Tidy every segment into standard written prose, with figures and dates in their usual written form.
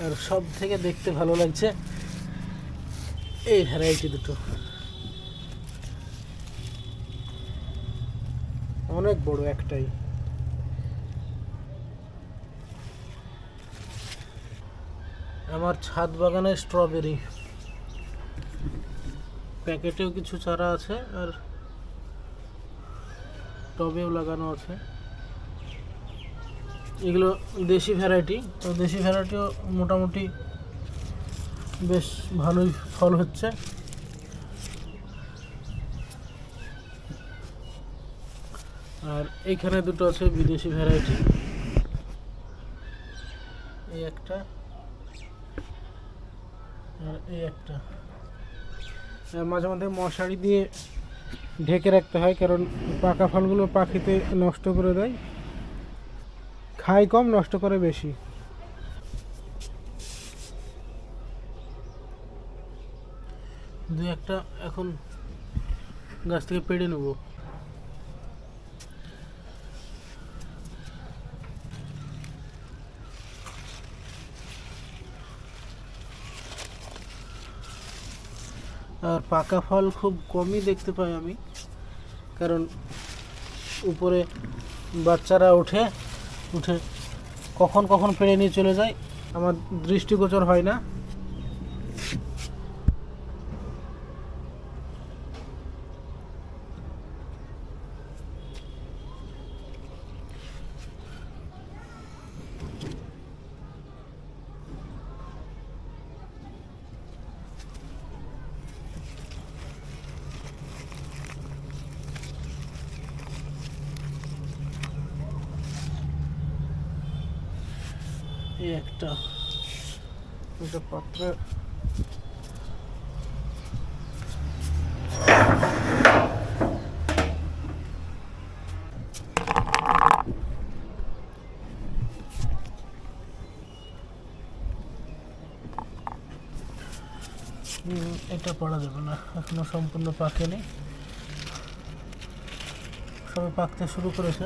আর সব থেকে দেখতে ভালো লাগছে এই ভ্যারাইটি দুটো, অনেক বড় একটাই। আমার ছাদ বাগানে স্ট্রবেরি, প্যাকেটেও কিছু চারা আছে আর টবেও লাগানো আছে। এগুলো দেশি ভ্যারাইটি, তো দেশি ভ্যারাইটিও মোটামুটি বেশ ভালোই ফল হচ্ছে। আর এইখানে দুটো আছে বিদেশি ভ্যারাইটি, এই একটা আর এই একটা। মাঝে মাঝে মশারি দিয়ে ঢেকে রাখতে হয়, কারণ পাকা ফলগুলো পাখিতে নষ্ট করে দেয়, খায় কম নষ্ট করে বেশি। দু একটা এখন গাছ থেকে পেড়ে নেব। আর পাকা ফল খুব কমই দেখতে পাই আমি, কারণ উপরে বাচ্চারা উঠে উঠে কখন কখন পেড়ে নিয়ে চলে যায়, আমার দৃষ্টিগোচর হয় না। এই একটা পাত্রে এটা পড়া যাবে না, এখনো সম্পূর্ণ পাকেনি, সবে পাকতে শুরু করেছে।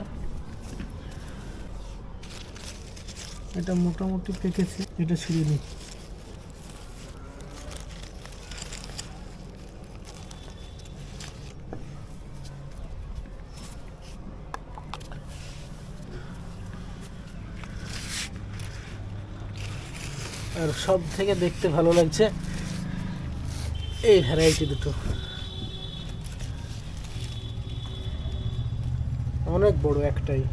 এটা মোটামুটি পেকেছে, এটা ছিঁড়ে নিই। আর সব থেকে দেখতে ভালো লাগছে এই ভ্যারাইটি দুটো, অনেক বড় একটাই।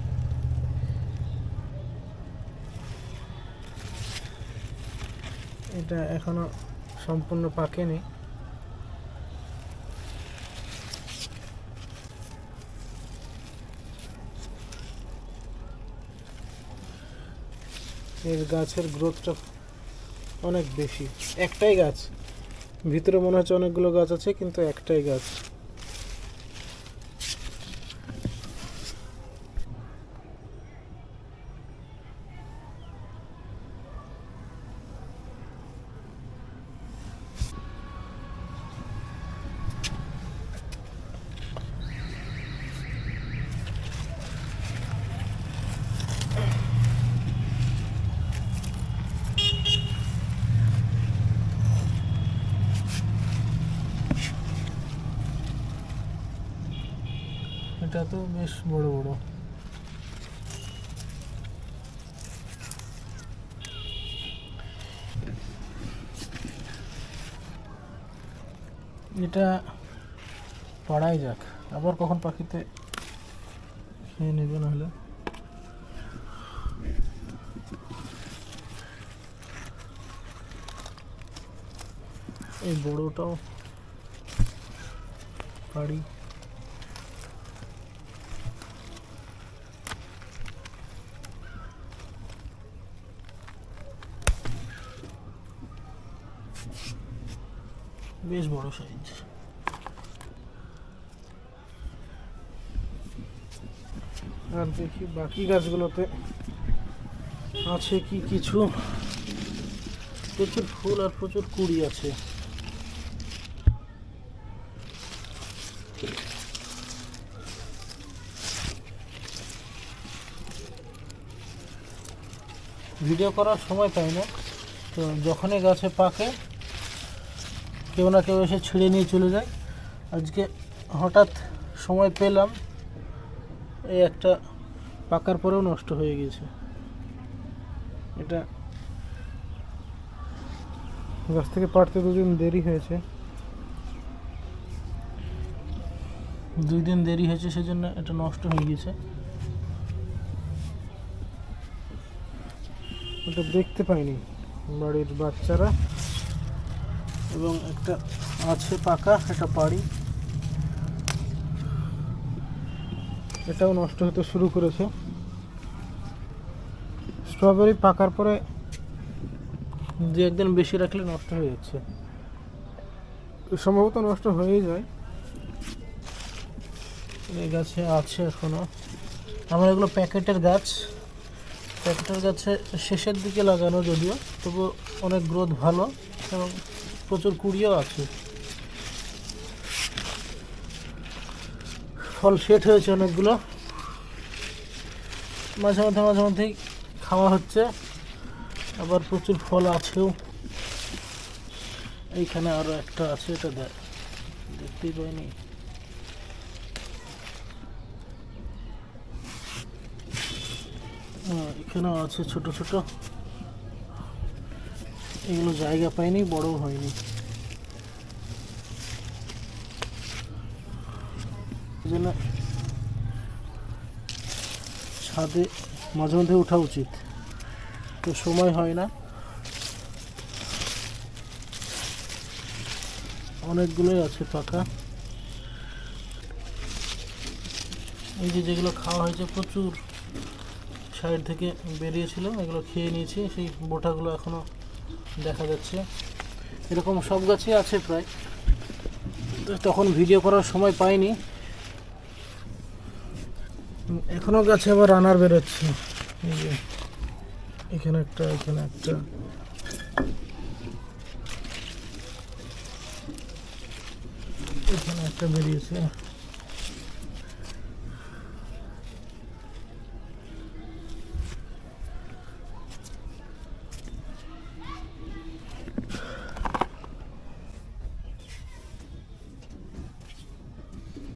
এটা এখনো সম্পূর্ণ পাকেনি। এর গাছের গ্রোথটা অনেক বেশি, একটাই গাছ, ভিতরে মনে হচ্ছে অনেকগুলো গাছ আছে কিন্তু একটাই গাছ। এটা তো বেশ বড় বড়। এটা পাড়াই যাক, আবার কখন পাখিতে খেয়ে নেবে না হলে। এই বড়টাও পাড়ি। বেশ বড় সাইজ। আর দেখি বাকি গাছগুলোতে আছে কি কিছু। প্রচুর ফুল আর প্রচুর কুড়ি আছে। ভিডিও করার সময় পাই না, তো যখনই গাছে পাকে কেউ না কেউ এসে ছিঁড়ে নিয়ে চলে যায়। আজকে হঠাৎ সময় পেলাম, এই একটা পাকার পরেও নষ্ট হয়ে গেছে। এটা গাছ থেকে পাড়তে 2 দিন দেরি হয়েছে, 2 দিন দেরি হয়েছে, সেজন্য এটা নষ্ট হয়ে গেছে। এটা দেখতে পাইনি বাড়ির বাচ্চারা, এবং একটা আছে পাকা, এটা পাড়ি, এটাও নষ্ট হতে শুরু করেছে। স্ট্রবেরি পাকার পরে 2-1 দিন বেশি রাখলে নষ্ট হয়ে যাচ্ছে, সম্ভবত নষ্ট হয়েই যায়। এই গাছে আছে এখনো। আমার এগুলো প্যাকেটের গাছ, প্যাকেটের গাছে শেষের দিকে লাগানো, যদিও তবু অনেক গ্রোথ ভালো এবং প্রচুর কুড়িও আছে। ফল সেট হয়েছে অনেকগুলো, মাঝে মধ্যেই খাওয়া হচ্ছে, আবার প্রচুর ফল আছেও। এইখানে আরো একটা আছে, এটা দেখতেই পাইনি। এখানেও আছে ছোট ছোট, এগুলো জায়গা পায়নি, বড়ও হয়নি, জন্য ছাদে মাঝে মধ্যে ওঠা উচিত, তো সময় হয় না। অনেকগুলোই আছে পাকা। এই যে যেগুলো খাওয়া হয়েছে প্রচুর সাইড থেকে বেরিয়েছিল, এগুলো খেয়ে নিয়েছি, সেই বোটাগুলো এখনো দেখা যাচ্ছে। এরকম সব গাছই আছে প্রায়, তখন ভিডিও করার সময় পাইনি। এখনো গাছে আবার রানার বেরোচ্ছে, এই যে এখানে একটা, এখানে একটা, এখানে একটা বেরিয়েছে।